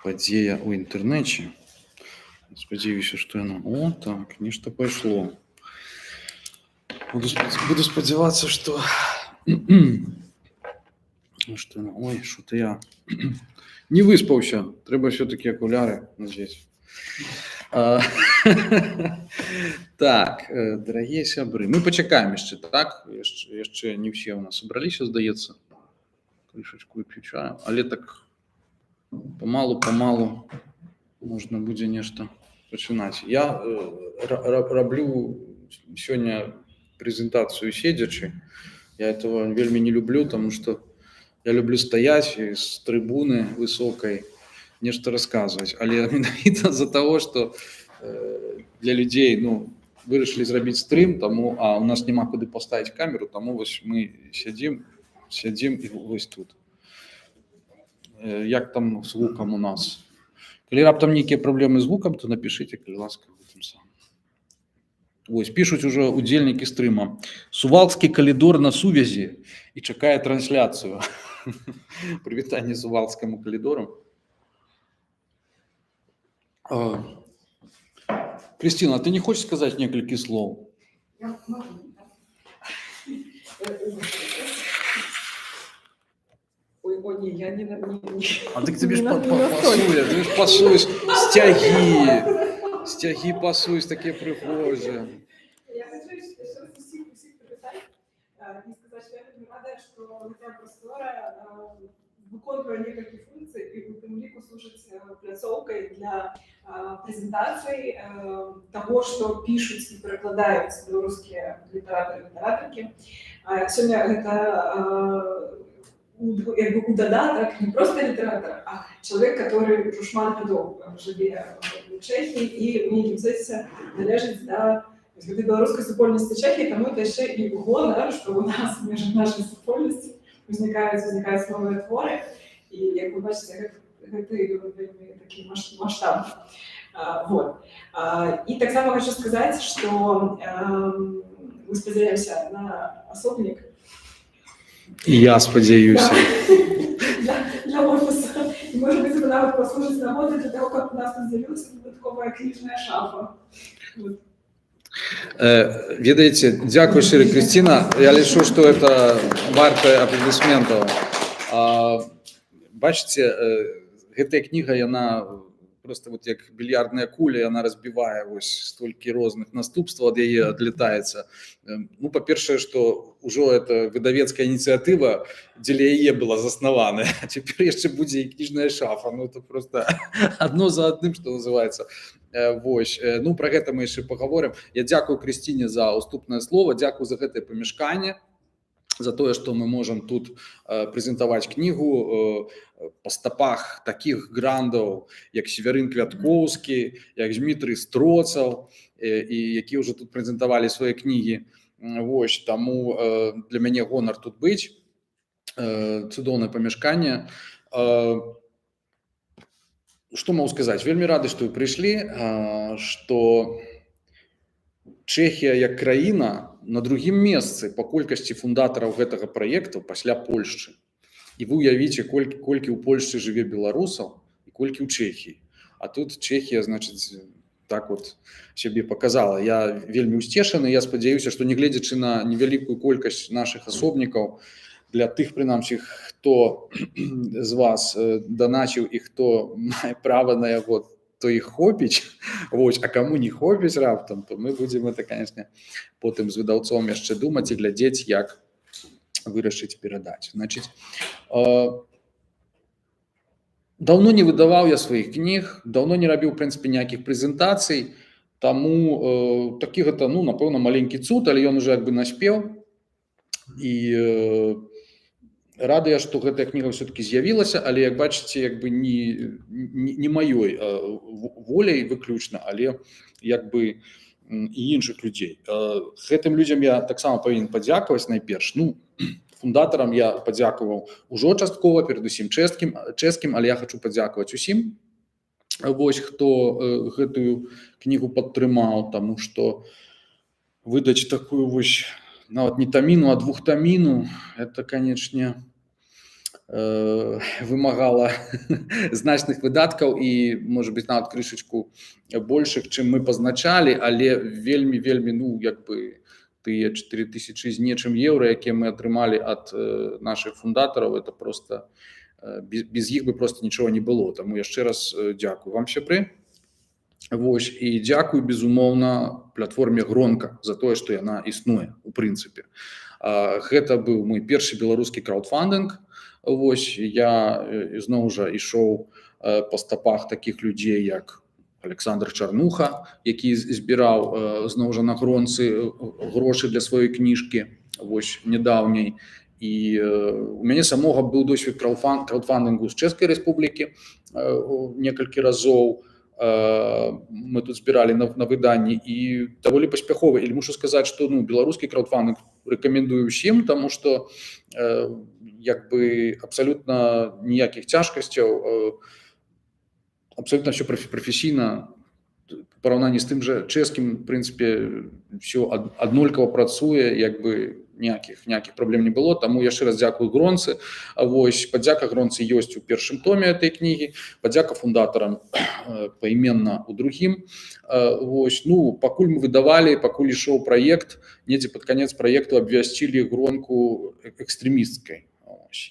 падзея ў інтэрнэце. Спадзяюся, што яно... О, так, нешта пайшло. Буду спадзявацца, што... Ой, что-то я не выспаўся. Трэба все-таки акуляры надзець. Так, дарагія сябры, мы пачакаем яшчэ, так? Яшчэ не ўсе ў нас сабраліся, здаецца. Крышачку вып'ю чаю, але так памалу можна будзе нешта пачынаць. Я раблю сёння прэзентацыю седзячы. Я этого вельмі не люблю, потому что я люблю стаять с трибуны высокой, нечто рассказывать. Але менавіта з-за того, что для людей, вырашылі зрабіць стрим, а у нас няма куды поставить камеру, тому вось мы сядзім і вось тут. Як там з гукам у нас? Калі раптам нейкія праблемы з гукам, то напишите, калі ласка, гэтым самым. Вось, пишут уже удзельнікі стрима. Сувалцкі калідор на сувязі і чакае трансляцыю. Прывітанне сувалцкаму калідору. Кристина, ты не хочешь сказать несколько слов? Я могу. Ой, не, я не... А так тебе ж пасуешь, стяги пасуешь, такие прихожие. Я хочу еще раз всех привітати и сказать, что я очень рада, что Литва Простора виконує некалькі функцій і у тим ліку служить пляцовкою для презентацій того, що пишуть і перекладають білоруські літератори і літераторки. Сьогодні це у додаток не просто литератор, а человек, который уже шмат годов живе в Чехії і мені дівцеться належить до белорусской супольности Чехии, тому это еще и гонор, что у нас между нашей супольностью возникают новые творы. И, як вы бачите, это такие масштабы. Вот. И так само хочу сказать, что мы сподіваємося на особник. И я сподіваюся. Для офиса. И, может быть, это навык послужит нагодой для того, как у нас тут з'явилася додатковая книжная шафа. Вот. Ведаеце, дзякуй шчыра, Кристина. Я лічу, што это варта аплодисментаў. Бачыце, гэтая кніга, яна просто вот як більярдная куля, яна разбівае вось столькі розных наступстваў, ад яе адлетаецца. Па-першае, што ўжо это выдавецкая ініцыятыва дзеля яе была заснаваная. А цяпер яшчэ будзе і кніжная шафа. Это просто адно за адным, што называецца. Вось. Про гэта мы яшчэ пагаворым. Я дзякую Крысціне за уступнае слово, дзякую за гэтае памяшканне, за тое, што мы можам тут прэзентаваць кнігу па стапах такіх грандаў, як Северын Квяткоўскі, як Дмітрый Строцаў, і які ўжо тут прэзентавалі свае кнігі. Вось, таму для мяне гонар тут быць. Цудоўнае памяшканне. Што могу сказаць? Вельмі рады, што вы прыйшлі, што Чэхія як краіна на другім месцы па колькасці фундатараў гэтага праекту пасля Польшчы. І вы уявіце, колькі ў Польшчы жыве беларусаў і колькі ў Чэхіі. А тут Чэхія, значыць, так вот сябе показала. Я вельмі усцешаны, я спадзяюся, што нягледзячы на невялікую колькасць нашых асобнікаў, для тых, прынамсі, хто з вас даначыў і хто мае права на яго, то іх хопіць, вось, а каму не хопіць раптам, то мы будзем это, конечно, потым з выдаўцом яшчэ думаць і глядзець, як вырашыць перадаць. Значыць, даўно не выдаваў я сваіх кніг, даўно не рабіў, в прынцыпе, ніякіх прэзентацый, таму такі гэта, напэўна, маленькі цуд, але ён уже як бы наспеў. І рады я, што гэтая кніга все-таки з'явілася, але, як бачыце, як бы не маёй воляй выключна, але як бы і іншых людзей. Гэтым людзям я таксама павінен падзякаваць найперш. Фундатарам я падзякаваў ужо часткова, перадусім чэшскім, але я хочу падзякаваць усім, вось, хто гэтую кнігу падтрымаў, таму што выдаць такую вось нават не таміну, а двухтаміну, это, конечно, вымагала значных выдаткаў і, можа быць, нават крышачку большых, чым мы пазначалі, але вельмі, ну, як бы тыя 4000 з нечым еўра, якія мы атрымалі ад нашых фундатараў, это просто без іх бы просто нічога не было. Таму яшчэ раз дзякую вам, сябры. Вось, і дзякую, безумоўна, платформе Гронка за тое, што яна існуе, у прынцыпе. Гэта быў мой першы беларускі краудфандинг. Вось, я зноў жа ішоў па стапах такіх людзей, як Александр Чарнуха, які збіраў зноў жа на Гронцы грошы для сваёй кніжкі, вось, нядаўняй. І у мяне самога быў досвед краудфандингу з Чэшскай Рэспублікі некалькі разоў. Мы тут збіралі на выданні і даволі паспяхова. І мушу сказаць, што ну, беларускі краудфандинг рэкамендую ўсім, таму што як бы абсалютна ніякіх цяжкасцяў, абсолютно все професійна в параўнанні з тым жа чэшскім, в прынцыпе, все аднолькава працуе, як бы ніякіх праблем не было. Таму яшчэ раз дзякую Гронцы. Вось, падзяка Гронцы ёсць у першым томе этой кнігі, падзяка фундатарам паіменна ў другім. Вось, ну, пакуль мы выдавалі, пакуль ішоў праект, недзе пад канец праекту абвясцілі Гронку экстрэмісцкай.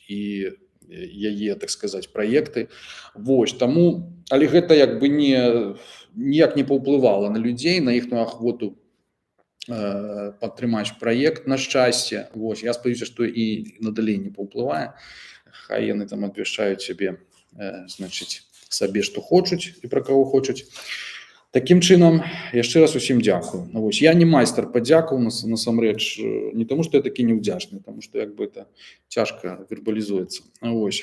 І яе, так сказаць, праекты. Вось, таму, але гэта як бы ніяк не паўплывала на людзей, на іхную ахвоту падтрымаць праект, на шчасце. Вось, я спадзяюся, што і надалей не паўплывае. Хай яны там абвяшчаюць сябе, значыць, сабе, што хочуць і пра каго хочуць. Такім чынам, яшчэ раз усім дзякую. Вось, я не майстар падзякаў, насамрэч, не таму, што я такі неўдзячны, таму што як бы это цяжка вербалізуецца. Вось.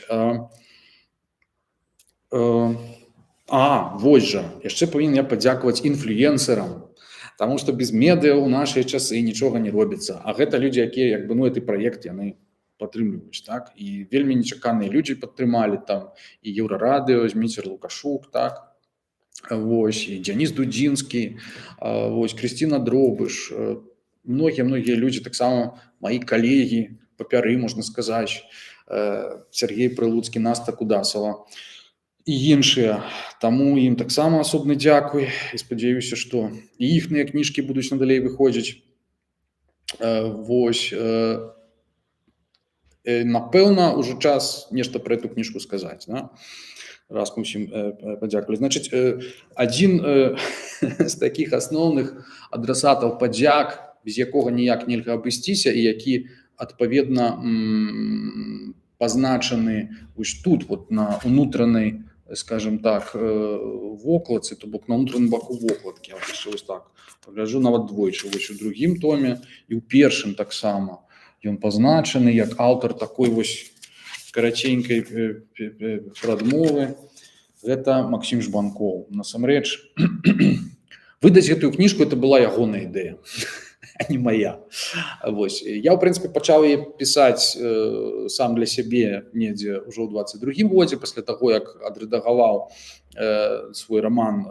Вось жа, яшчэ павінен я падзякаваць інфлюенсерам, таму што без медыа ў нашыя часы нічога не робіцца. А гэта людзі, якія, як бы, ну, гэты праект яны падтрымліваюць, так? І вельмі нечаканыя людзі падтрымалі там і Еўрарадыё, Зміцер Лукашук, так? Вось, і Дзяніс Дудзінскі, вось, Крысціна Дробыш, многія людзі, таксама маі калегі, папяры, можна сказаць, Сергей Прылуцкі, Наста Кудасава і іншыя. Таму ім таксама асобны дзякуй і спадзяюся, што і іхныя кніжкі будуць надалей выходзіць. Вось, напэўна, ужо час нешта пра эту кніжку сказаць, да? Раз мы ўсім падзякавалі. Значыць, адзін з такіх асноўных адрасатаў падзяк, без якога ніяк нельга абысціся, і які, адпаведна, пазначаны вось тут, вот на унутранай, скажем так, вокладцы, то бок на ўнутраным баку вокладкі. Я вось так пагляджу, нават двойчы, вось у другім томе і ў першым таксама. Ён пазначаны як аўтар такой вось караценькай прадмовы. Гэта Максім Жбанкоў. Насамрэч, выдаць гэтую кніжку это была ягоная ідэя, а не моя. Вось. Я, ў прынцыпе, пачаў яе пісаць сам для сябе недзе ўжо ў 22-м годзе, пасля таго, як адрэдагаваў свой раман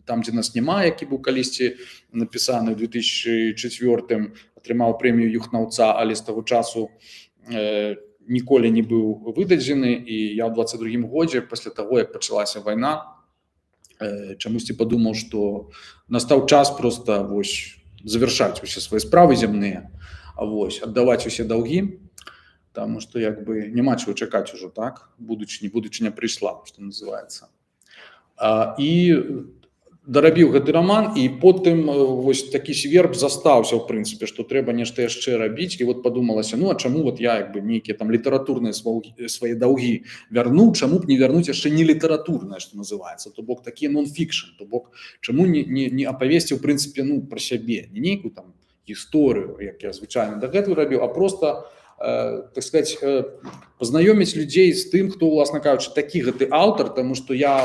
«Там, дзе нас няма», які быў калісьці напісаны ў 2004-м, атрымаў прэмію Юхнаўца, але з таго часу ніколі не быў выдадзены. І я ў 22-м годзе, пасля таго, як пачалася вайна, чамусьці падумаў, што настаў час проста вось завяршаць усе свае справы зямныя, аддаваць усе даўгі, таму што як бы няма чаго чакаць ужо, так? Будучыня прыйшла, што называецца. І дарабіў гэты раман, і потым вось такі сверб застаўся, ў прынцыпе, што трэба нешта яшчэ рабіць. І вот падумалася, ну а чаму вот я як бы нейкія там літаратурныя свае даўгі вярну, чаму б не вярнуць яшчэ не літаратурнае, што называецца, то бок такі нон-фікшн, то бок чаму не апавесці, ў прынцыпе, ну пра сябе, не нейкую там гісторыю, як я звычайна дагэтуль рабіў, а просто, так сказать, пазнаёміць людзей з тым, хто, уласна кажучы, такі гэты аўтар, таму што я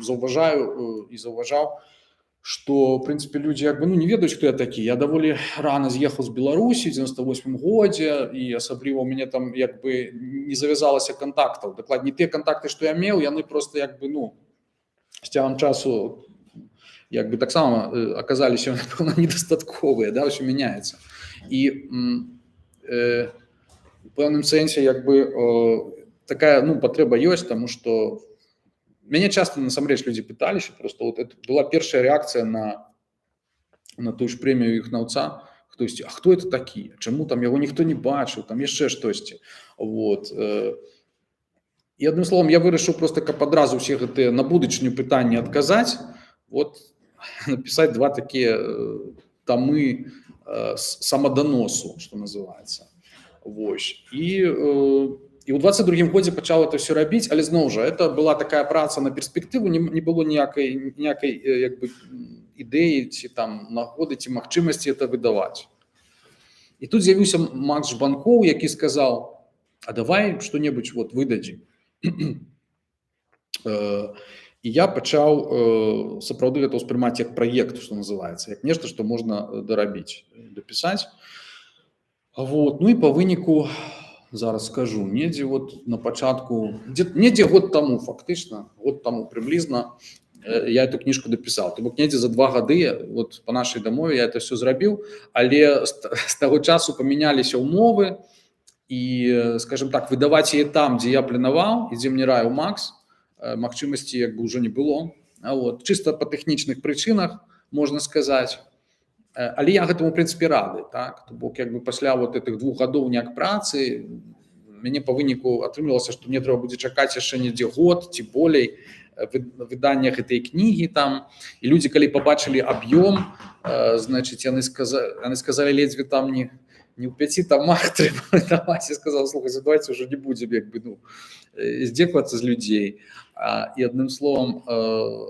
заўважаю і заўважаў, што, в прынцыпе, людзі як бы не ведаюць, хто я такі. Я даволі рана з'ехаў з Беларусі ў 98-м годзе, і асабліва ў мяне там як бы не завязалася кантактаў. Дакладней, тыя кантакты, што я меў, яны проста як бы, з цягам часу як бы таксама аказаліся, напэўна, недастатковыя, да, ўсё мяняецца. І пэўным сэнсе як бы такая патрэба ёсць, таму што мяне часта насамрэч людзі пыталіся, просто вот это была першая рэакцыя на тую ж прэмію іхнаўца, хтосьці, а хто это такі, чаму там яго ніхто не бачыў, там яшчэ штосьці, вот. І адным словам я вырашыў просто, каб адразу ўсе гэтыя на будучыню пытанні адказаць, вот напісаць 2 такія тамы самаданосу, што называецца. Вось. І ў 22-м годзе пачаў это все рабіць, але зноў жа это была такая праца на перспектыву, не было ніякай як бы ідэі ці там нагоды ці магчымасці это выдаваць. І тут з'явіўся Макс Жбанкоў, які сказаў: а давай што-небудзь вот выдадзім. І я пачаў сапраўды гэта ўспрымаць як праект, што называецца, як нешта, што можна дарабіць, дапісаць. Вот. Ну і па выніку, зараз скажу, недзе вот на пачатку, недзе год таму, фактычна, год таму прыблізна, я эту кніжку дапісаў. То бок недзе за 2 гады, вот па нашай дамове я это все зрабіў, але з таго часу памяняліся ўмовы, і, скажем так, выдаваць яе там, дзе я планаваў, і дзе мне раіў Макс, магчымасці як бы ўжо не было. Вот. Чыста па тэхнічных прычынах, можна сказаць. Але я гэтаму, в прынцыпе, рады. Так? То бок, як бы пасля вот этих 2 гадоў няк працы, мяне па выніку атрымлівалася, што мне трэба будзе чакаць яшчэ недзе год ці болей выдання гэтай кнігі там. І людзі, калі пабачылі аб'ём, значыць, яны сказалі, ледзьве там не ў 5 тамах трэба выдаваць. Я сказал: слухайце, давайте уже не будзем як бы здзекавацца з людзей. І адным словам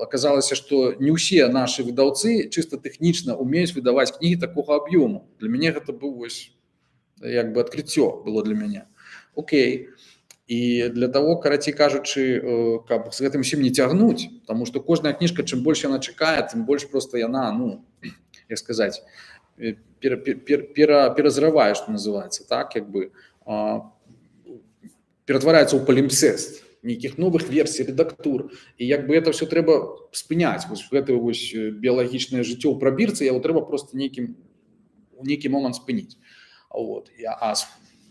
аказалася, што не ўсе нашы выдаўцы чыста тэхнічна умеюць выдаваць кнігі такога аб'ёму. Для мяне гэта быў вось як бы адкрыццё было для мяне. Окей. І для того, карацей кажучы, каб з гэтым усім не цягнуць, таму што кожная кніжка, чым больш яна чакае, тым больш просто яна, як сказаць, перазрывае, што называецца, так, як бы ператвараецца ў палімпсест нейкіх новых версій, рэдактур, і як бы это все трэба спыняць. Вось гэта вось біялагічнае жыццё ў прабірцы, яго трэба просто у нейкі момант спыніць. Вот. А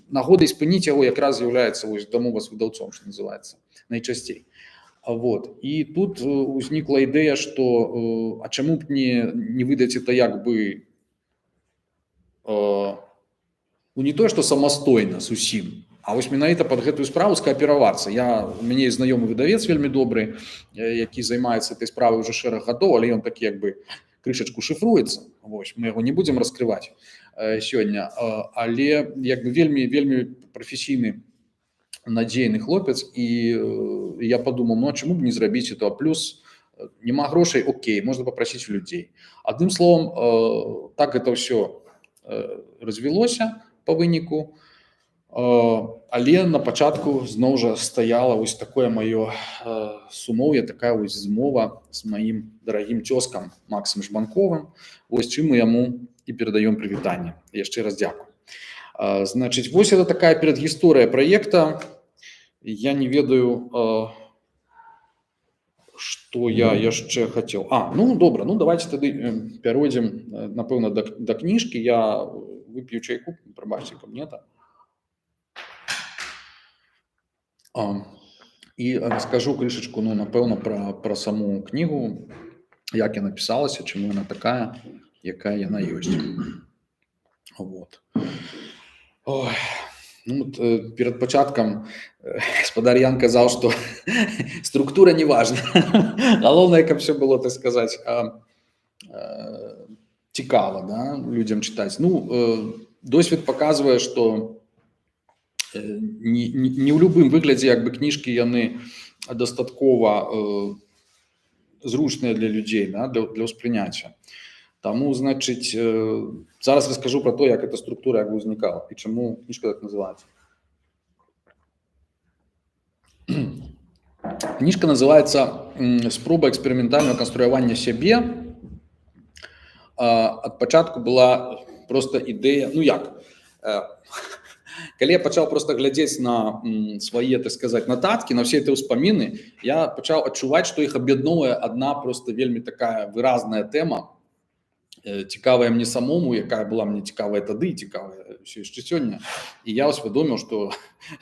нагодай спыніць яго якраз з'яўляецца вось дамова з выдаўцом, што называецца, найчасцей. Вот. І тут узнікла ідэя, што а чаму б не выдаць это як бы не тое, што самастойна зусім, а вось менавіта пад гэтую справу скааперавацца. У мяне ёсць знаёмы выдавец вельмі добры, які займаецца этой справай уже шэраг гадоў, але ён такі як бы крышачку шыфруецца. Вось, мы яго не будзем раскрываць сёння, але як бы вельмі прафесійны, надзейны хлопец, і я падумаў, а чаму б не зрабіць этого? Плюс няма грошай, окей, можна папрасіць у людзей. Адным словом, так гэта ўсё развілося па выніку. Але на пачатку зноў жа стаяла вось такое маё сумоўе, такая вось змова з маім дарагім цёзкам Максам Жбанковым, вось чым мы яму і перадаём прывітанне. Яшчэ раз дзякую. Значыць, вось это такая перадгісторыя праекта. Я не ведаю, што я яшчэ хацеў. Добра, давайте тады пяройдзем, напэўна, да кніжкі. Я вып'ю чайку, прабачце, каб не так. І скажу крышачку, напэўна, пра саму кнігу, як яна пісалася, чаму яна такая, якая яна ёсць. Вот. Ой. Перад пачаткам гаспадар Ян казаў, што структура не важна. Галоўнае, каб все было, так сказаць, цікава, да, людзям чытаць. Досвед паказвае, што не ў любым выглядзе як бы кніжкі яны дастаткова зручныя для людзей, да, для ўспрыняцця. Таму, значыць, зараз раскажу пра то, як эта структура як бы ўзнікала і чаму кніжка так называецца. Кніжка называецца «Спроба эксперыментальнага канструявання сябе». Ад пачатку была проста ідэя, калі я пачаў просто глядзець на свае, так сказаць, нататкі, на все эти ўспаміны, я пачаў адчуваць, што іх аб'ядноўвае адна просто вельмі такая выразная тэма, цікавая мне самому, якая была мне цікавая тады, цікавая ўсё яшчэ сёння, і я усвядоміў, што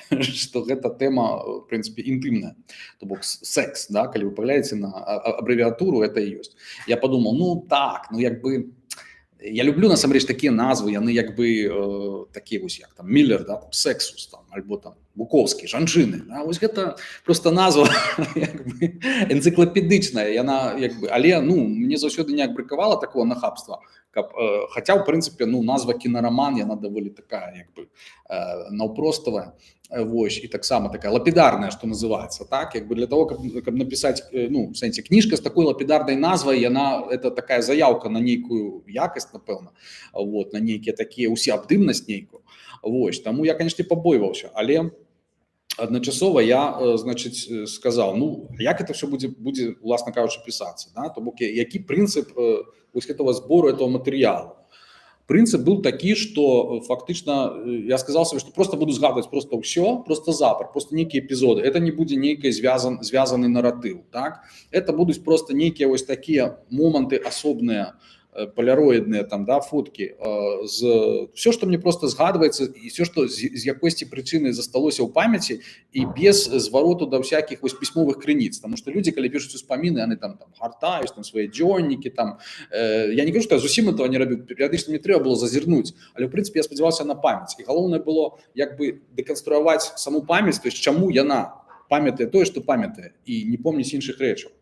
што гэта тэма, в прынцыпе, інтымная, то бок секс, да, калі вы паглядзіце на абрэвіатуру, это і ёсць. Я падумаў, ну так, ну як бы я люблю насамрэч такія назвы, яны як бы такія вось як там Міллер, да, там, Сексус там, альбо там Буковскі, жанчыны, да, вось гэта просто назва як бы энцыклапедычная, яна як бы, але ну мне заўсёды не бракавала такого нахабства, каб хаця ў прынцыпе ну назва кінараман яна даволі такая як бы наўпроставая. Вось, і таксама такая лапідарная, што называецца, так, як бы для того, каб напісаць, ну, в сэнсе, кніжка з такой лапідарнай назвай, яна, это такая заяўка на нейкую якасць, напэўна, вот, на нейкія такія усеабдымнасць нейкую, вось, таму я, канешне, пабойваўся, але адначасова я, значыць, сказаў, ну, як это все будзе, уласна кажучы, пісацца, да, то бок, які прынцып вось гэтага збору этого матэрыялу. Прынцып быў такі, што фактычна я сказал сабе, што просто буду згадваць просто ўсё, просто запар, просто нейкія эпізоды. Это не будзе нейкі звязаны наратыў, так? Это будуць просто нейкія вось такія моманты асобныя, поляроидные там, да, фотки, все, что мне просто згадывается, и все, что з якосці причины засталося ў памяти, и без звороту до всяких вось письмовых крыніц, потому что люди, когда пишут успомины, они там гартаюць, там свои дзённікі, там, я не кажу, что я зусім этого не рабіў, перыядычна мне трэба было зазірнуць, але в принципе я спадзяваўся на памяць, и галоўнае было як бы дэканструяваць саму памяць, то есть чаму яна памятае тое, што памятае, і не помніць іншых рэчаў.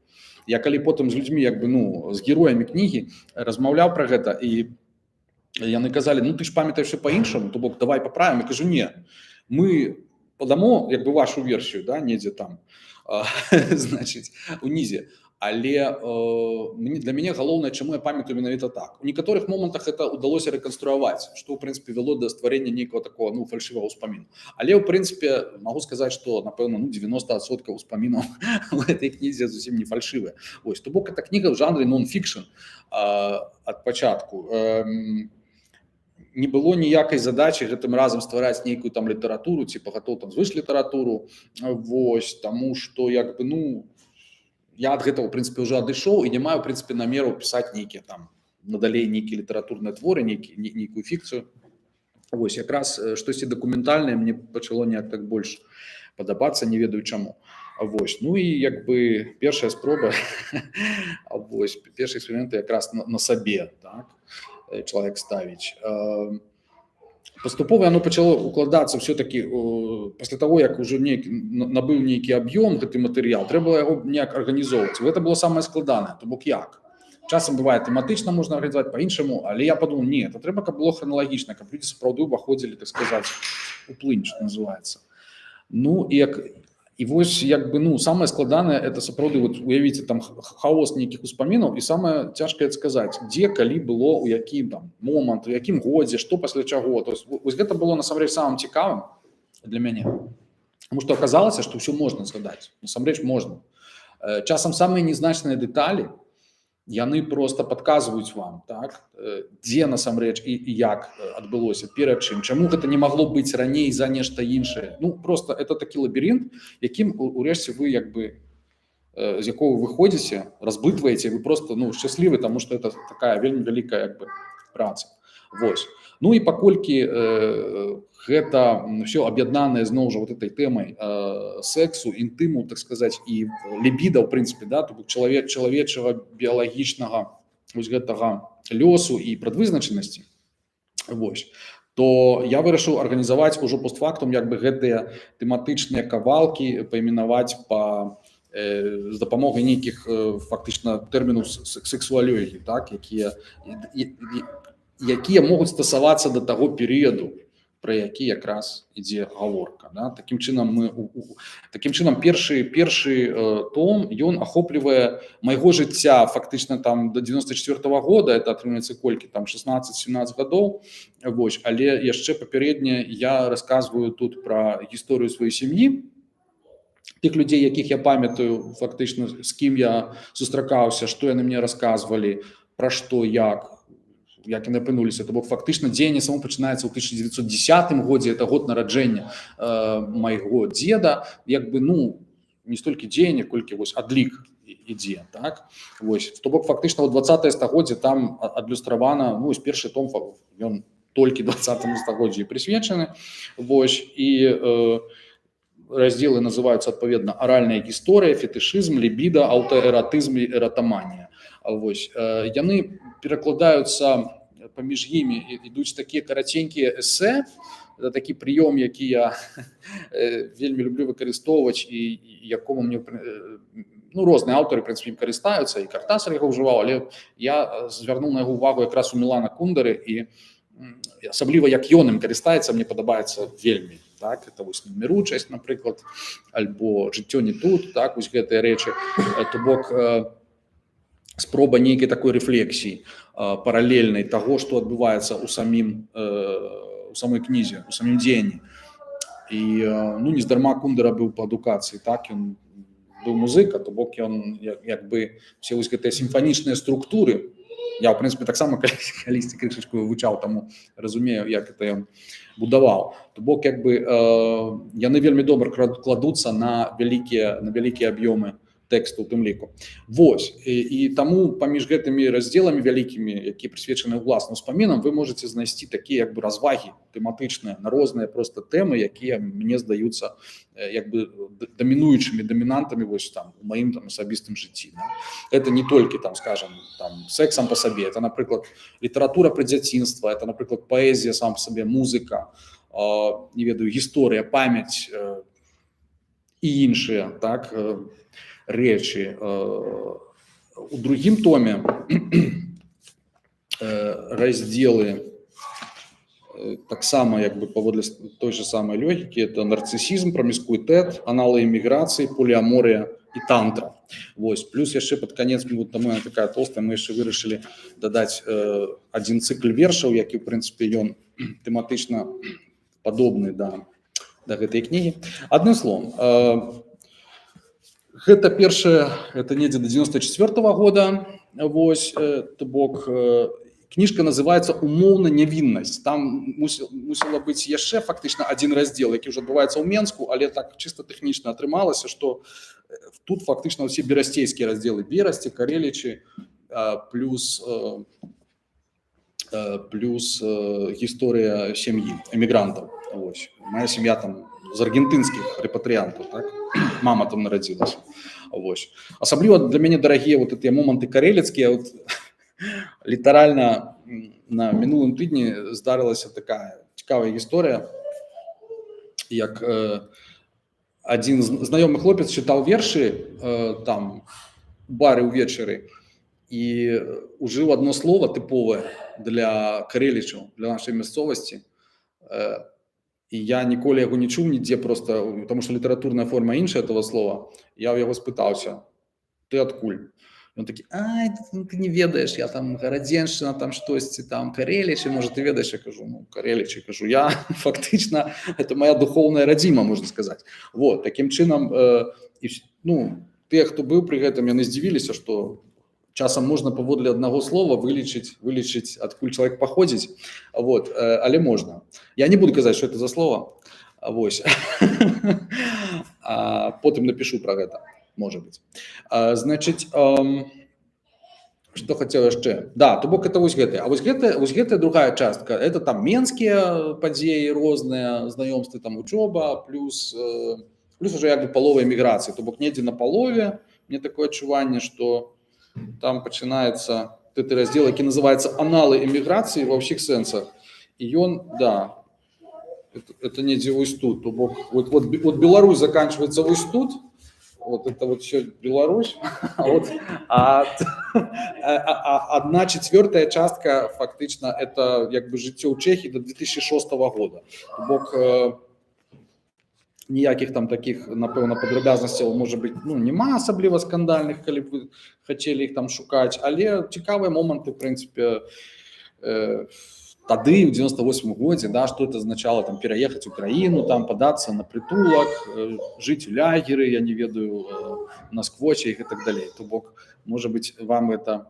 Я калі потым з людзьмі як бы ну з героямі кнігі размаўляў пра гэта, і яны казалі, ну ты ж памятаеш все по-іншаму, то бок давай паправім. Я кажу, не, мы подамо як бы вашу версію, да, недзе там значыць унізе, але для мяне галоўнае, чаму я памятаю менавіта так. У некаторых момантах это удалося рэканструяваць, што ў прынцыпе вяло да стварэння нейкага такого ну фальшывага ўспаміну. Але ў прынцыпе могу сказаць, што напэўна ну 90% ўспамінаў у этой кнізе зусім не фальшывыя. Вось, то бок это кніга ў жанры нон-фікшн ад пачатку. Не было ніякай задачы гэтым разам ствараць нейкую там літаратуру ці пагатоў там звыш-літаратуру. Вось, таму што як бы ну я ад гэтага, в прынцыпе, ўжо адышоў і не маю, в прынцыпе, намеру пісаць нейкія там надалей нейкія літаратурныя творы, нейкую фікцыю. Вось, якраз штосьці дакументальнае мне пачало неяк так больш падабацца, не ведаю чаму. Вось, ну і як бы першая спроба, вось, першы эксперымент якраз на сабе, так, чалавек ставіць. Паступова оно пачало укладацца все-таки пасля того, як уже набыў нейкі аб'ём гэты матэрыял, трэба яго неяк арганізоўваць. Гэта было самае складанае, то бок як. Часам бывае тэматычна можна арганізаваць па-іншаму, але я падумаў, не, это трэба, каб было храналагічна, каб людзі сапраўды ўваходзілі, так сказаць, у плынь, што называецца. Ну і вось як бы ну самае складанае это сапраўды вот уявіце там хаос нейкіх успамінаў, і самае цяжкае сказаць, дзе калі было, у якім там момант, у якім годзе, што пасля чаго. То есть вось гэта было насамрэч самым цікавым для мяне, тому што аказалася, што ўсё можна згадаць, насамрэч можна. Часам самыя незначныя дэталі яны просто падказваюць вам, так, дзе насамрэч і як адбылося, перад чым, чаму гэта не магло быць раней за нешта іншае. Ну просто это такі лабірынт, якім урэшце вы як бы з якого вы выходзіце, разбытваеце, вы просто ну шчаслівы, таму што это такая вельмі вялікая як бы праца. Вось. Ну і паколькі гэта все аб'яднанае зноў жа вот этой тэмай сексу, інтыму, так сказаць, і лібіда, в прынцыпе, да, то бок чалавечага біялагічнага вось гэтага лёсу і прадвызначанасці. Вось. То я вырашыў арганізаваць ужо постфактум як бы гэтыя тэматычныя кавалкі паіменаваць з дапамогай нейкіх фактычна тэрмінаў сексуалёгі, так, якія могуць стасавацца да таго перыяду, пра які якраз ідзе гаворка. Да? Такім чынам першы том, ён ахоплівае майго жыцця фактычна там до 94-го года, это атрымліваецца колькі, там 16-17 гадоў, вось, але яшчэ папярэдне я расказваю тут пра гісторыю сваёй сям'і, тых людзей, якіх я памятаю фактычна, з кім я сустракаўся, што яны мне расказвалі, пра што, як яны апынуліся. То бок фактычна дзеянне само пачынаецца ў 1910 годзе, это год нараджэння майго дзеда, як бы ну не столькі дзеяння, колькі вось адлік ідзе, так. Вось, то бок фактычна ў 20-е стагоддзе там адлюстравана, ну вось першы том ён толькі 20 стагоддзі прысвечаны. Вось, і раздзелы называюцца адпаведна аральная гісторыя, фетышызм, лібіда, аўтаэратызм і эратаманія. Вось, яны перакладаюцца, паміж імі ідуць такія караценькія эсэ. Это такі прыём, які я вельмі люблю выкарыстоўваць і якому мне розныя аўтары, прынцыпе, ім карыстаюцца, і Картасар яго ўжываў, але я звярнуў на яго увагу якраз у Мілана Кундары, і асабліва як ён ім карыстаецца, мне падабаецца вельмі. Так, это вось неміручасць, напрыклад, альбо жыццё не тут, так, вось гэтыя рэчы, то бок спроба нейкай такой рэфлексіі паралельнай таго, што адбываецца ў самой кнізе, у самім дзеянні. І нездарма Кундара быў па адукацыі, так, ён быў музыка, то бок ён як бы все вось гэтыя сімфанічныя структуры, я, в прынцыпе, таксама калісьці крышачку вывучаў, таму разумею, як это ён будаваў. То бок, як бы, яны вельмі добра кладуцца на вялікія аб'ёмы тэксту, у тым ліку. Вось, і таму паміж гэтымі раздзеламі вялікімі, якія прысвечаны ўласным успамінам, вы можаце знайсці такія як бы развагі тэматычныя на розныя проста тэмы, якія мне здаюцца як бы дамінуючымі дамінантамі вось там у маім там асабістым жыцці. Да? Это не толькі там, скажем, там секс сам па сабе, это, напрыклад, літаратура пра дзяцінства, это, напрыклад, паэзія сам па сабе, музыка, не ведаю, гісторыя, памяць і іншыя, так, рэчы. У другім томе раздзелы таксама як бы паводле той же самай логікі, это нарцысізм, праміскуітэт, аналы эміграцыі, поліаморыя і тантра. Вось, плюс яшчэ пад канец, таму яна такая толстая, мы яшчэ вырашылі дадаць адзін цыкл вершаў, які, в прынцыпе, ён тэматычна падобны да гэтай кнігі. Адным словом, гэта першае, это недзе до 94-го года, вось, то бок, кніжка называецца «Умоўна нявіннасць». Там мусіла быць яшчэ фактычна адзін раздзел, які ўжо адбываецца ў Менску, але так чыста тэхнічна атрымалася, што тут фактычна ўсе берасцейскія раздзелы, Берасці, Карэлічы, плюс гісторыя сям'і, эмігрантаў. Вось. Моя сям'я там з аргентынскіх рэпатрыянтаў, так? Мама там нарадзілася. Вось. Асабліва для мяне дарагія вот гэтыя моманты карэлецкія. Вот, літаральна на мінулым тыдні здарылася такая цікавая гісторыя, як адзін знаёмы хлопец чытаў вершы там у бары ўвечары і ужыў одно слово тыповае для карэлічаў, для нашай мясцовасці. І я ніколі яго не чуў нідзе просто, потому что літаратурная форма іншая этого слова. Я ў яго спытаўся: ты адкуль? Ён такі: ай, ты не ведаеш, я там гарадзеншчына, там штосьці, там Карэлічы, можа, ты ведаеш? Я кажу: ну, Карэлічы, кажу, я фактычна, это моя духовная радзіма, можна сказаць. Вот, такім чынам, ну, тыя, хто быў пры гэтым, яны здзівіліся, што часам можна паводле аднаго слова вылічыць, адкуль чалавек паходзіць, вот, але можна. Я не буду казаць, што это за слово, вось. Потым напишу пра гэта, можа быць. Значыць, што хацеў яшчэ? Да, то бок это вось гэтая. А вось гэтая другая частка, это там менскія падзеі розныя, знаёмствы, там учоба, плюс уже як бы палова эміграцыі, то бок недзе на палове, мне такое адчуванне, што там пачынаецца гэты раздзел, які называецца «Аналы эміграцыі» ва ўсіх сэнсах. І ён, да, это недзе вось тут, то бок вот Беларусь заканчивается вось тут, вот это вот все Беларусь, а 1/4 частка фактычна это як бы жыццё ў Чэхіі до 2006 года. То бок ніякіх там таких, напэўна, падрабязнасцяў, можа быць, ну, няма асабліва скандальных, калі б вы хацелі іх там шукаць, але цікавыя моманты, в прынцыпе, тады, ў 98 годзе, да, што это означало, там, пераехаць у краіну, там, падацца на прытулак, жыць у лагеры, я не ведаю, на сквоце і так далей. То бок, можа быць, вам это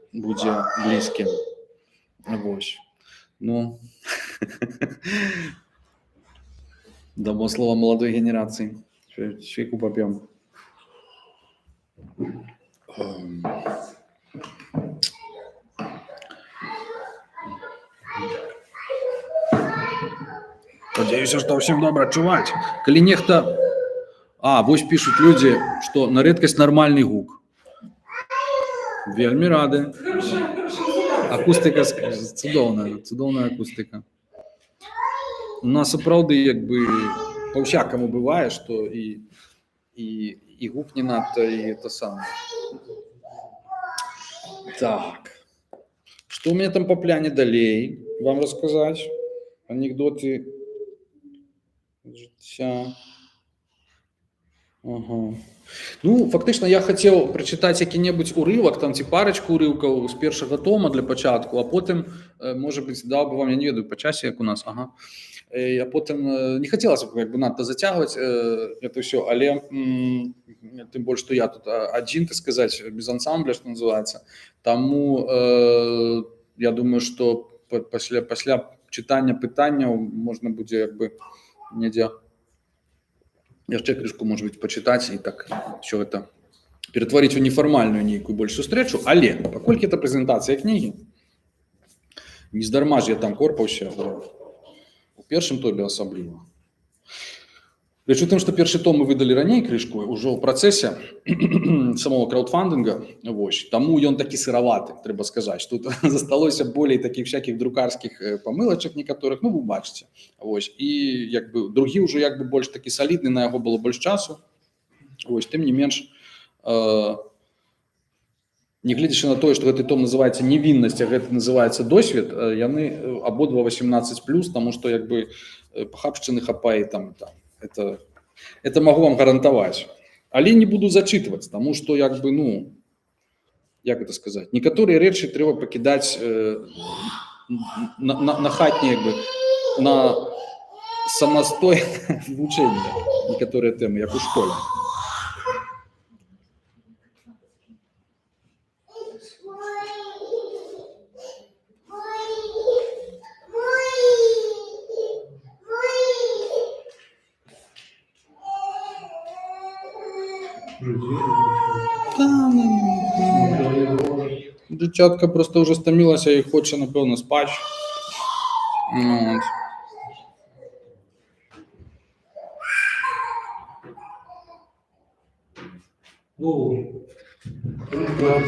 будзе блізкім. Вось. Ну... Дамо слово молодой генерации. Чайку попьем. Спадзяюся, што ўсім добра чуваць. Калі нехта... вось пишут люди, что на редкость нормальный гук. Вельми рады. Акустика цудоўная акустика. У нас сапраўды як бы па-ўсякаму бывае, што і гук не надта, і это самое. Так. Что у меня там по пляне далей вам рассказать? Анекдоты жыцця. Ага. Ну, фактично, я хотел прочитать які-небудзь урывок, там ці парочку урывкаў з першага тома для пачатку, а потым, может быть, дал бы вам, я не ведаю, по часе, як у нас, ага. А потым не хотелось бы, как бы, надо затягивать это все, але тем больше, что я тут один, так сказать, без ансамбля, что называется, тому я думаю, что пасля читання пытанняў можна будзе, як бы, недзе яшчэ крышку, может быть, почитать и так все это перетворить в неформальную нейкую больше встречу, але паколькі это презентация книги, нездарма ж я там корпаўся у першым томе асабліва. Рэч у тым, што першы том мы выдалі раней крышку ўжо ў працэсе самого краудфандинга, вось, таму ён такі сыраваты, трэба сказаць. Тут засталося болей такіх всякіх друкарскіх памылачак некаторых, ну вы бачыце. Вось, і як бы другі ўжо як бы больш такі салідны, на яго было больш часу. Вось, тым не менш, нягледзячы на тое, што гэты том называецца «Невіннасць», а гэта называецца «Досвед», яны абодва 18+, таму што як бы пахабшчыны хапае там. Это могу вам гарантаваць. Але не буду зачитывать, потому что, як бы, ну, як это сказать, некоторые рэчы трэба пакідаць на хатні, як бы, на самастойнае вывучэнне, некоторые тэмы, як у школе. Дівчатка просто вже стомилася і хоче, напевно, спати.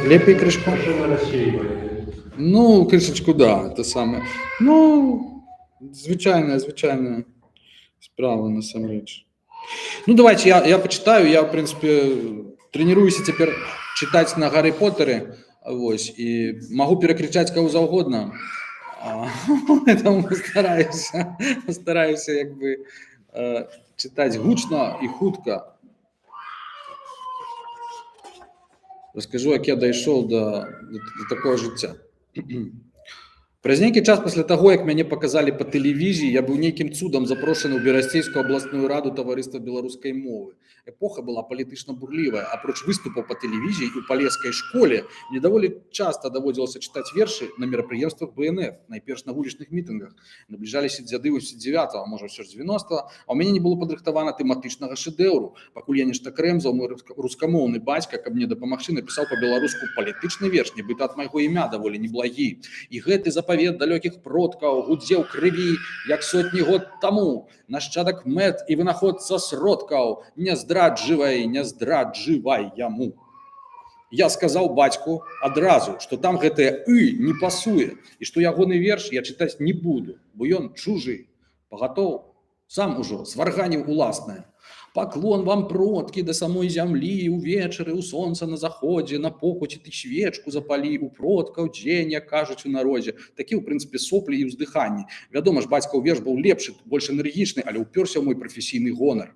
Лепей кришку? Ну, кришечку, да, это самое. Ну, звичайная справа, на самом деле. Ну, давайте я почитаю. Я, в принципе, тренируюсь теперь читать на Гарри Поттере. Вось, и могу перекричать кого угодно. Поэтому постараюсь як бы, читать гучно и хутко. Расскажу, як я дійшов до такого життя. Праз нейкі час пасля таго, як мяне паказалі па тэлевізіі, я быў нейкім цудам запрошаны ў Берасцейскую абласную раду таварыства беларускай мовы. Эпоха была палітычна бурлівая. Апроч выступаў па тэлевізіі і ў палескай школе, мне даволі часта даводзілася чытаць вершы на мерапрыемствах БНФ, найперш на вулічных мітынгах. Набліжаліся дзяды 89-го, а можа ўсё ж 90-го, а ў мяне не было падрыхтавана тэматычнага шэдэўру. Пакуль я нешта крэмзаў, мой рускамоўны бацька, каб мне дапамагчы, напісаў па-беларуску палітычны верш, нібыта ад майго імя даволі неблагі. І гэты запавет далёкіх продкаў гудзеў крыві, як сотні год таму. Нашчадак мэт і вынаходца сродкаў, не здраджывай яму. Я сказаў бацьку адразу, што там гэтае «ы» не пасуе, і што ягоны верш я чытаць не буду, бо ён чужы. Пагатоў, сам ужо сварганіў уласнае. Паклон вам, продкі, да самой зямлі, увечары, у сонца на заходзе, на покуці ты свечку запалі, у продкаў дзень, як кажуць у народзе. Такі, ў прынцыпе, соплі і ўздыханні. Вядома ж, бацькаў верш быў лепшы, больш энергічны, але ўпёрся ў мой прафесійны гонар.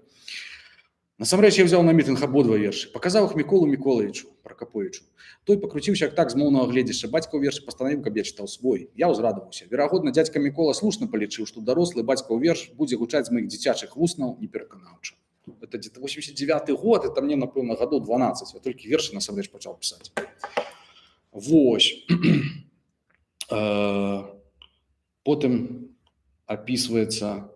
Насамрэч, я взяў на мітынг абодва вершы, паказаў іх Міколу Міколаевичу Пракаповичу. Той пакруціўся як так з моўнага гледзяшча. Бацькаў верш пастанавіў, каб я чытаў свой. Я ўзрадаваўся. Верагодна, дзядзька Мікола слушна палічыў, што дарослы бацькаў верш будзе гучаць з маіх дзіцячых вуснаў непераканаўча. Это где-то 89-й год, это мне, напэўна, гадоў 12. Я толькі вершы, насамрэч, пачаў пісаць. Вось. Потым апісваецца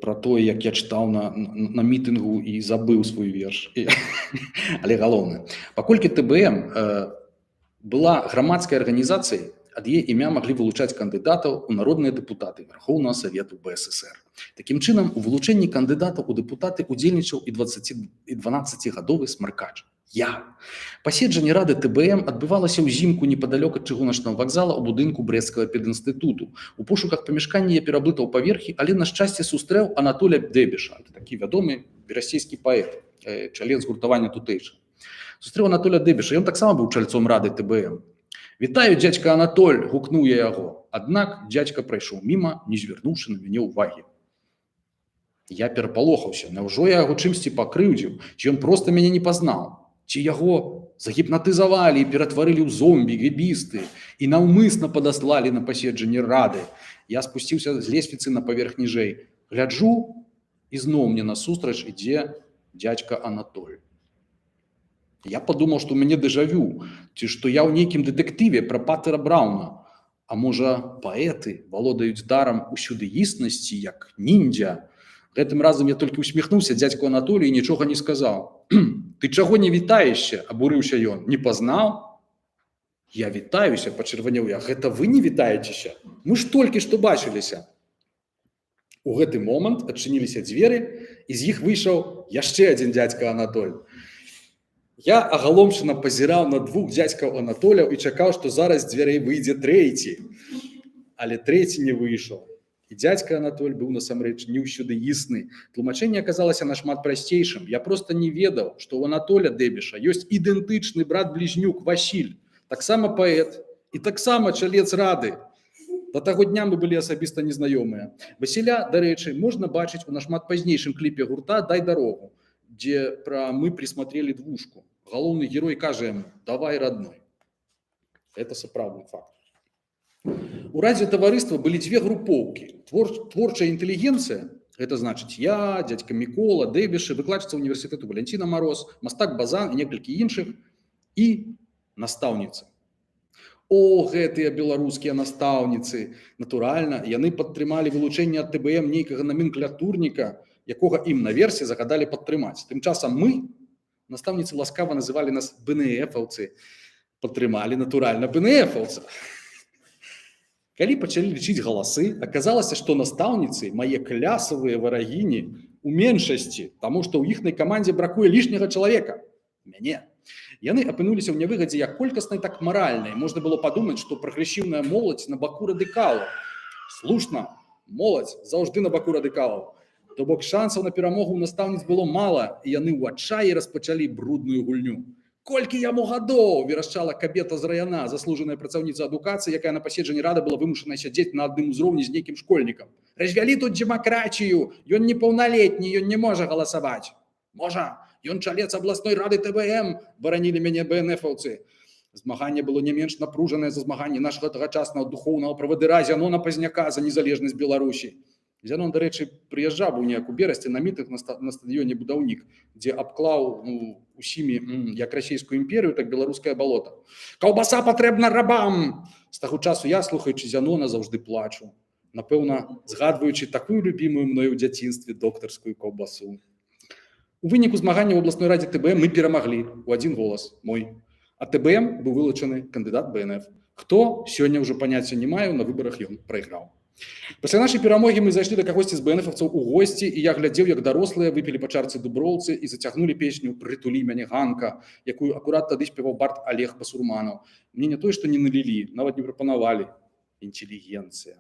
про тое, як я чытаў на мітынгу і забыў свой верш. Але галоўнае, паколькі ТБМ была грамадскай арганізацыяй, ад яе імя маглі вылучаць кандыдатаў у народныя дэпутаты Верхоўнага Савету БССР. Такім чынам, у вылучэнні кандыдатаў у дэпутаты удзельнічаў і 12-гадовы смаркач. Я. Паседжанне рады ТБМ адбывалася ўзімку непадалёк ад чыгуначнага вакзала ў будынку Брэсцкага педінстытуту. У пошуках памяшкання я пераблытаў паверхі, але на шчасце сустрэў Анатоля Дэбіша, такі вядомы берасцейскі паэт, член згуртавання тутэйшага. Сустрэў Анатоля Дэбіша, ён таксама быў чальцом рады ТБМ. «Вітаю, дзядзька Анатоль!» – гукнуў я яго. Аднак дзядзька прайшоў міма, не звярнуўшы на мяне ўвагі. Я перапалохаўся, няўжо я яго чымсьці пакрыўдзіў, ці ён проста мяне не пазнаў? Ці яго загіпнатызавалі і ператварылі ў зомбі, гэбісты і наўмысна падаслалі на паседжанне рады. Я спусціўся з лесвіцы на паверх ніжэй. Гляджу, і зноў мне насустрач ідзе дзядзька Анатоль. Я падумаў, што ў мяне дэжавю, ці што я ў нейкім дэтэктыве пра Паттера Брауна. А можа, паэты валодаюць дарам усюдыіснасці, як ніндзя. Гэтым разам я толькі усміхнуўся дзядзьку Анатолю і нічога не сказаў. «Ты чаго не вітаешся?» – абурыўся ён. «Не пазнаў?» «Я вітаюся», – пачырванеў я. «Гэта вы не вітаецеся? Мы ж толькі што бачыліся». У гэты момант адчыніліся дзверы, і з іх выйшаў яшчэ адзін дзядзька Анатоль. Я агаломшана пазіраў на двух дзядзькаў Анатоляў і чакаў, што зараз з дзвярэй выйдзе трэці. Але трэці не выйшаў. І дзядзька Анатоль быў насамрэч не ўсюдыісны. Тлумачэнне аказалася нашмат прасцейшым. Я проста не ведаў, што ў Анатоля Дэбіша ёсць ідэнтычны брат-блізнюк Васіль, таксама паэт і таксама чалец рады. Да таго дня мы былі асабіста незнаёмыя. Васіля, дарэчы, можна бачыць у нашмат пазнейшым кліпе гурта «Дай дарогу», дзе пра мы присмотрели двушку. Галоўны герой кажа яму: «Давай, родной». Это сапраўдны факт. У радиотовариства были две группоўкі. Творчая інтэлігенцыя, это значыць я, дядька Мікола, Дэбіш, выкладчыца універсітэту Валянціна Мароз, мастак Базан і некалькі іншых, і настаўніцы. О, гэтыя беларускія настаўніцы! Натуральна, яны падтрымалі вылучэнне ад ТБМ нейкага номенклатурніка, якога ім наверсе загадалі падтрымаць. Тым часам мы, настаўніцы ласкава называлі нас БНФаўцы, падтрымалі натуральна БНФаўца. Калі пачалі лічыць галасы, аказалася, што настаўніцы, мае клясавыя варагіні, у меншасці, таму што ў іхнай камандзе бракуе лішняга чалавека. Мяне. Яны апынуліся ў нявыгадзе як колькаснай, так маральнай. Можна было падумаць, што прагрэсіўная моладзь на баку радыкалаў. Слушна, моладзь заўжды на баку радыкалаў. То бок шансаў на перамогу ў настаўніц было мала, і яны ў адчаі распачалі брудную гульню. «Колькі яму гадоў!» – верашчала кабета з раяна, заслужаная працаўніца адукацыі, якая на паседжанні рады была вымушана сядзець на адным узроўні з нейкім школьнікам. «Развялі тут дэмакратію! Ён непаўналетні, ён не можа галасаваць!» «Можа! Ён чалец абласной рады ТБМ!» – баранілі мяне БНФаўцы. Змаганне было не менш напружанае за змаганне нашага тагачаснага духоўнага правадыра Зянона Пазняка за незалежнасць Беларусі. Зянон, дарэчы, прыязджаў быў неяк у берасці на мітынг на стадыёне «Будаўнік», дзе абклаў усімі як расійскую імперію, так беларускае балота. «Каўбаса патрэбна рабам!» З таго часу я, слухаючы Зянона, заўжды плачу. Напэўна, згадваючы такую любімую мною ў дзяцінстве доктарскую каўбасу. У выніку змагання ў абласной радзе ТБМ мы перамаглі ў адзін голас, мой. А ТБМ быў вылучаны кандыдат БНФ. Хто, сёння ўжо паняцця не маю, на выбарах ён прайграў. Пасля нашай перамогі мы зайшлі да кагосьці з БНФаўцаў у госці, і я глядзеў, як дарослыя выпілі па чарцы дуброўцы і зацягнулі песню «Прытулі мяне, Ганка», якую акурат тады спяваў бард Олег Басурманаў. Мне не тое, што не налілі, нават не прапанавалі. Інтэлігенцыя.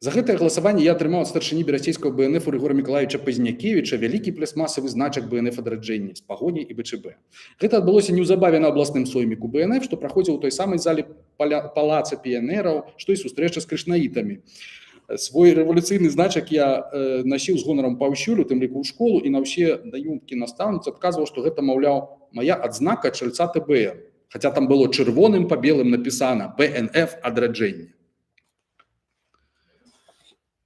За гэтае галасаванне я атрымаў ад старшыні берасцейскага БНФ Рыгора Мікалаевіча Пазнякевіча вялікі плястмасавы значак БНФ адраджэння з пагоняй і БЧБ. Гэта адбылося неўзабаве на абласным сойміку БНФ, што праходзіў у той самай зале палаца піянераў, што і сустрэча з крышнаітамі. Свой рэвалюцыйны значак я насіў з гонарам паўсюль, у тым ліку ў школу, і на ўсе даёмкі настаўніц адказваў, што гэта, маўляў, мая адзнака чальца ТБМ. Хаця там было чырвоным па белым напісана «БНФ адраджэнне».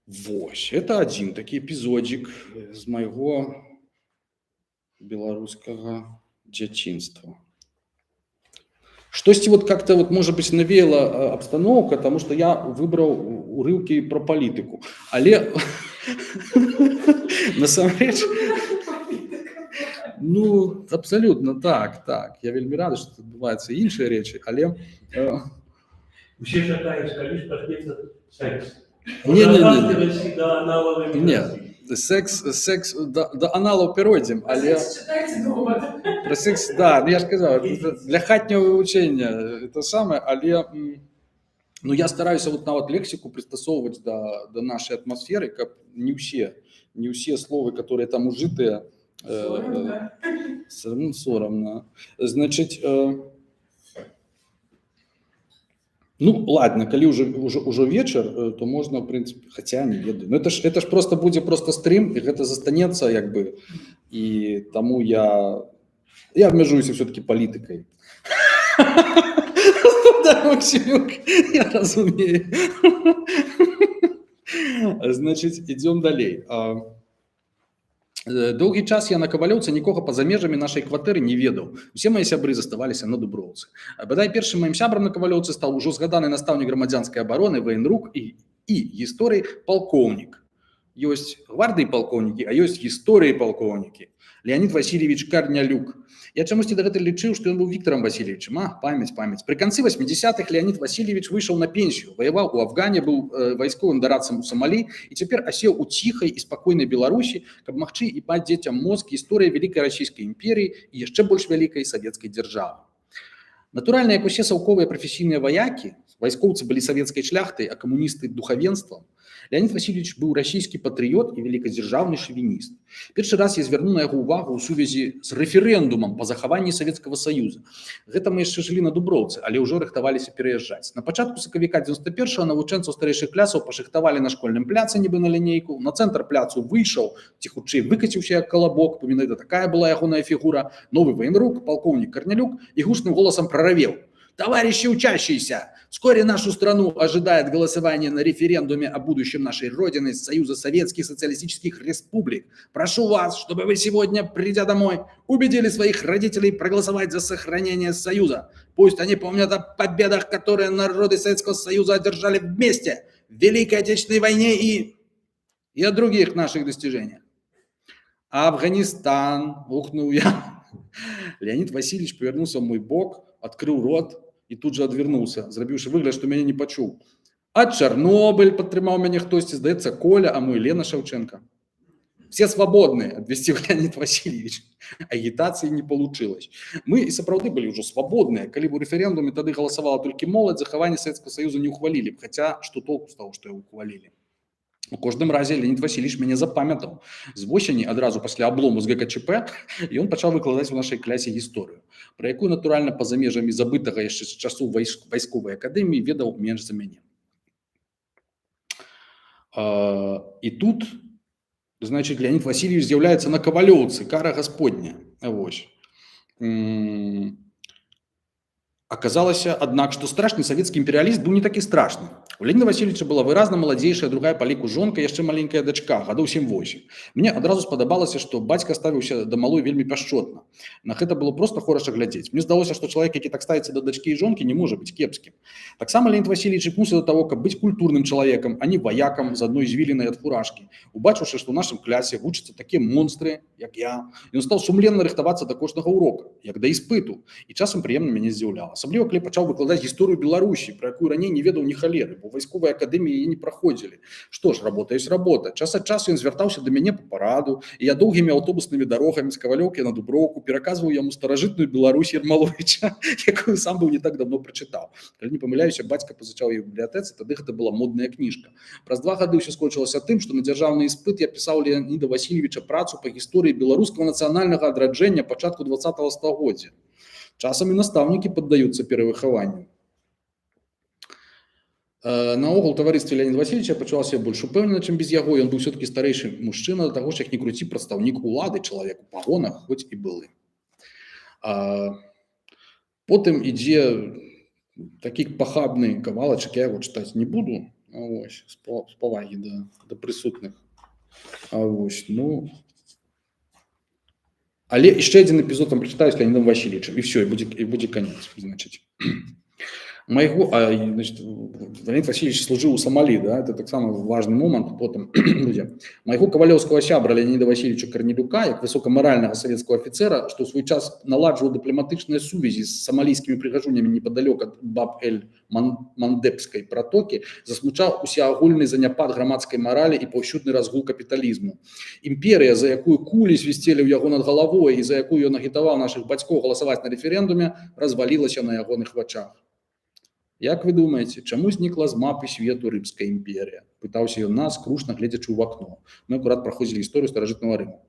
Вось, это один такі эпізодзік з майго беларускага дзяцінства. Штосьці вот как-то вот, может быть, навеяла обстановка, потому что я выбрал урывки про политику. Але насамрэч, ну, абсолютно так. Я вельмі рады, что адбываюцца іншыя рэчы, але Усе чакаюць, калі ж пачнецца секс. Не. Да аналавай Не, міграцыі. секс до аналу перейдем, але Читайте дома. про секс, да, ну я ж казав, для хатнього вивчення це саме, але ну я стараюся вот нават лексику пристосовывать до нашей атмосферы, как не все слова, которые там ужитые, все равно соромно. Значит, ну ладно, коли уже вечер, то можно, в принципе, хотя не ведаю. Ну это ж просто будет просто стрим, и это застанется, как бы, и тому я обмежуюся все-таки политикой. Да, Максимюк, я разумею. Значит, идем далей. Доўгі час я на Кавалёўцы нікога па-за межамі нашай кватэры не ведаў. Усе мае сябры заставаліся на Дуброўцы. Бадай першым маім сябрам на Кавалёўцы стаў ужо згаданы настаўнік грамадзянскай абароны, военрук і гісторыі палкоўнік. Ёсць гвардыі палкоўнікі, а ёсць гісторыі палкоўнікі. Леонид Васильевич Карнялюк. Я чамусьці дагэтуль лічыў, што ён быў Віктором Васильевичем. Памяць. Пры канцы 80-х Леонид Васильевич выйшаў на пенсію, ваяваў у Афгане, быў вайсковым дарадцам у Сомалі і цяпер асеў у ціхай і спакойнай Беларусі, каб магчы і паць дзецям мозг гісторыі вялікай расійскай імперіі і яшчэ больш вялікай савецкай дзяржавы. Натуральна, як усе саўковыя прафесійныя ваякі, вайскоўцы былі савецкай шляхтай, а камуністы духавенствам, Леонид Васильевич быў расійскі патрыёт і великадзяржаўны шавініст. Першы раз я звярну на яго ўвагу ў сувязі з рэферэндумам па захаванні Савецкага Саюза. Гэта мы яшчэ жылі на Дуброўцы, але ўжо рыхтаваліся пераязджаць. На пачатку сакавіка 91-го навучэнцаў старэйшых клясаў пашыхтавалі на школьным пляцы, нібы на лінейку. На цэнтр пляцу выйшаў, ці хутчэй выкаціўся як калабок, памінайда такая была ягоная фігура, новы военрук, палкоўнік Карнялюк, і гучным голосам праравеў: «Товарищи учащиеся, вскоре нашу страну ожидает голосование на референдуме о будущем нашей Родины Союза Советских Социалистических Республик. Прошу вас, чтобы вы сегодня, придя домой, убедили своих родителей проголосовать за сохранение Союза. Пусть они помнят о победах, которые народы Советского Союза одержали вместе в Великой Отечественной войне и о других наших достижениях». Афганистан, ухнул я. Леонид Васильевич повернулся в мой бок, открыл рот и тут же отвернулся, зрабіўшы выгляд, што мяне не пачуў. А Чарнобыль падтрымаў мяне хтосьці, здаецца, Коля, а мой Лена Шевченко. Все свободные, обвестил Леонид Васильевич. Агитации не получилось. Мы и сапраўды были уже свободные. Калі б у референдуме тады голосовала только молодь, захаванне Советского Союза не ухвалили. Хотя, что толку з того, что его ухвалили? У кожным разе Леонид Васильевич мяне запамятаў. З восені, адразу пасля аблому з ГКЧП, і ён пачаў выкладаць у нашай клясе гісторыю, пра якую, натуральна, па-за межамі забытага яшчэ з часу вайсковай акадэміі ведаў менш за мяне. І тут, значит, Леонид Васильевич з'яўляецца на Кавалёўцы, кара гасподня. Вось. Оказалось, однако, что страшный советский империалист был не таки страшный. У Леонида Васильевича была выразна маладзейшая другая па ліку жонка, яшчэ маленькая дачка, гадоў 7-8. Мне адразу спадабалася, што бацька ставіўся да малой вельмі пяшчотна. На гэта было просто хораша глядзець. Мне здалося, што чалавек, які так ставіцца да дачкі і жонкі, не можа быць кепскім. Таксама Леонид Васильевич імкнуўся да таго, каб быць культурным чалавекам, а не ваякам з адной звілінай ад фуражкі. Убачыўшы, што ў нашым клясе вучацца такія монстры, як я, ён стаў сумленна рыхтавацца да кожнага урока, як да іспыту, і часам прыемна мяне здзіўляла. Асабліва, калі пачаў выкладаць гісторыю Беларусі, пра якую раней не ведаў ні халеры, бо вайсковай акадэміі яе не праходзілі. Што ж, работа ёсць работа. Час ад часу ён звяртаўся да мяне па параду, і я доўгімі аўтобуснымі дарогамі з Кавалёўкі на Дуброўку пераказваў яму старажытную Беларусь Ермаловіча, якую сам быў не так давно прачытаў. Калі не памыляюся, бацька пазычаў яе ў бібліятэцы, тады гэта была модная кніжка. Праз 2 гады ўсё скончылася тым, што на дзяржаўны іспыт я пісаў Леоніда Васильевича працу па гісторыі беларускага нацыянальнага адраджэння пачатку 20-го стагоддзя. Часам і настаўнікі паддаюцца перавыхаванню. Наогул, у таварыстве Леоніда Васильевича я пачуваў себе больш упэўнена, чым без яго. Ён быў все-таки старэйшы мужчына, да таго ж, як не круці, прадстаўнік улады, чалавек у пагонах, хоць і былы. Потым ідзе такі пахабны кавалачак, я яго чытаць не буду, з павагі да прысутных. Але яшчэ адзін эпізод там прачытаю з Леонідом Васильевичем, і все, і будзе канец, значыць. Майго, значит, Леонид Васильевич служил у Сомали, да, это так само важный момент, потом, друзья. Майго кавалёўскага сябра Леонида Васильевича Корнелюка, як высокоморального советского офицера, что в свой час наладживал дипломатичные связи с сомалийскими пригажунями неподалеку от Баб-эль-Мандебской протоки, засмучал усеагульный заняпад громадской морали и паўсюдны разгул капитализму. Империя, за якую кули свистели у яго над головой и за якую ён агітаваў наших бацькоў голосовать на референдуме, развалилась на ягоных вачах. Як вы думаете, чаму знікла з мапы свету Рымская імперія? Пытаўся ён нас, скрушна гледзячы ў вакно. Мы акурат праходзілі гісторыю старажытнага Рыму.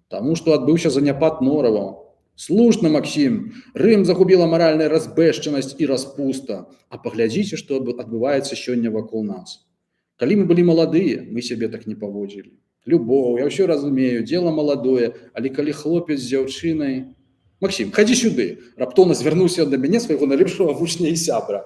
Таму што адбыўся заняпад нораваў. Слушна, Максим, Рым загубіла маральная разбэшчанасць і распуста. А паглядзіце, што адбываецца сёння вакол нас. Калі мы былі маладыя, мы сябе так не паводзілі. Любоў, я ўсё разумею, дело маладое, але калі хлопец з дзяўчынай... Максим, ходи сюды. Раптоўна звярнуўся да мяне свайго найлепшага вучня і сябра.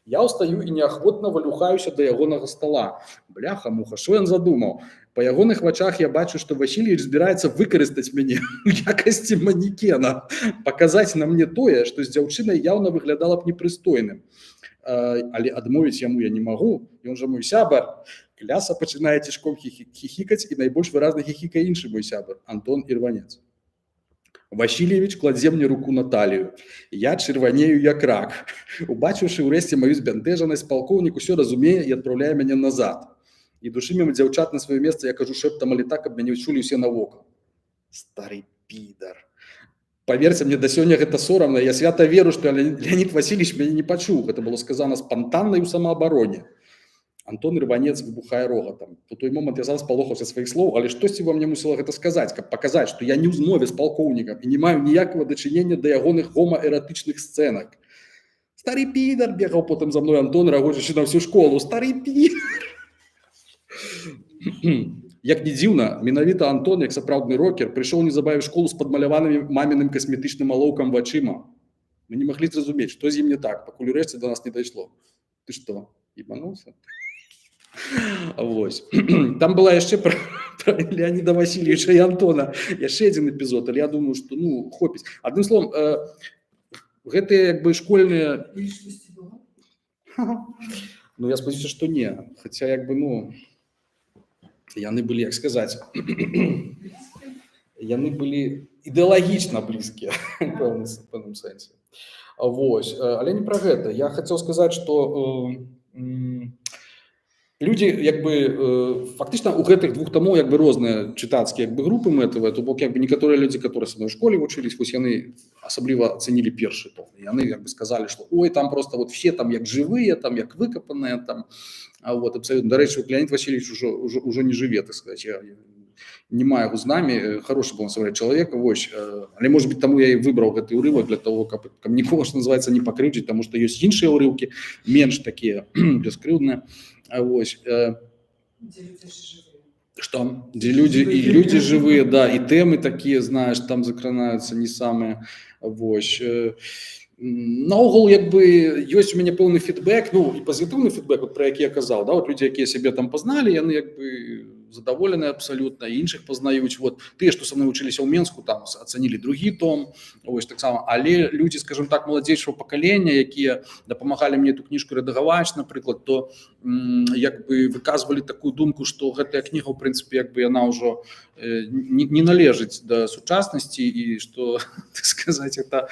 Я ўстаю і неахвотна валюхаюся да ягонага стола. Бляха-муха, што ён задумаў? Па ягоных вачах я бачу, што Васильевич збіраецца выкарыстаць мяне ў якасці манекена, паказаць на мне тое, што з дзяўчынай яўна выглядала б непрыстойным. Але адмовіць яму я не магу, ён жа мой сябар. Кляса пачынае цішком хіхікаць, і найбольш выразна хіхікае іншы мой сябар, Антон Ірванец. Васильевич кладзе мне руку на талію. Я чырванею як рак. Убачыўшы ўрэшце маю збянтэжанасць, палкоўнік усё разумее і адпраўляе мяне назад. І души мимо дзяўчат на сваё месца, я кажу шэптам, але так, каб мяне чулі ўсе навокал. Стары підар. Паверце мне, да сёння гэта сорамна. Я свята веру, што Леонид Васильевич мяне не пачуў. Гэта было сказана спантанна і ў самаабароне. Антон Ірванец выбухае рогатам. У той момант я зараз палохаўся сваіх слоў, але штосьці во мне мусіла гэта сказаць, каб паказаць, што я не ў змове з палкоўнікам і не маю ніякага дачынення да ягоных гомаэратычных сцэнак. Стары підар, бегаў потым за мной Антон, рагочачы на всю школу. Стары підар. Як не дзіўна, менавіта Антон, як сапраўдны рокер, прыйшоў незабаве в школу з падмаляваным маміным касметычным алоўкам вачыма. Мы не маглі зразумець, што з ім не так, пакуль урэшце до нас не дайшло. Ты што, ебанулся? Вось. Там была яшчэ про Леонида Васильевича і Антона яшчэ адзін эпізод, але я думаю, што ну хопіць. Адным словом, гэтыя як бы школьныя... Ну я спадзяюся, што не. Хаця як бы, ну, яны былі, як сказаць, яны былі ідэалагічна блізкія в пэўным сэнсе. Вось. Але не пра гэта. Я хацеў сказаць, што люди, як бы, фактично у гэтых двух томов, як бы, розныя чытацкія, як бы, групы мэтавыя, то бок, як бы, некаторыя людзі, которые са мной у школе вучылись, вось яны асабліва ацэнілі першы том. Яны, як бы, сказалі, што ой, там просто вот все там як жывыя, там як выкапаныя, там, вот, абсолютно. До речі, Леонид Васильевич уже не жыве, так сказать. Я не маю з намі, хороший был, насамрэч, чалавек, вось. Але, может быть, таму я і выбраў гэты ўрывак для того, каб нікога, што называецца, не пакрыўдзіць, таму што ёсць іншыя ўрыўкі, менш такія бескрыўдныя. Вось. Что? Где люди живые, да, и темы такие, знаешь, там закранаются не самые, вось. Наогул, як бы, ёсць у мяне пэўны фідбэк, ну, і пазітыўны фідбэк, вот, про які я казаў, да, вот людзі, якія сябе там пазналі, яны, як бы, задаволены абсалютна, і іншых пазнаюць, вот, тыя, што са мной вучыліся ў Менску, там, ацанілі другі том, вось, таксама, але людзі, скажем так, маладзейшага пакалення, якія дапамагалі мне эту кніжку рэдагаваць, напрыклад, то, як бы, выказвалі такую думку, што гэтая кніга, ў прынцыпе, як бы, яна ўжо не належыць да сучаснасці, і што, так сказаць, это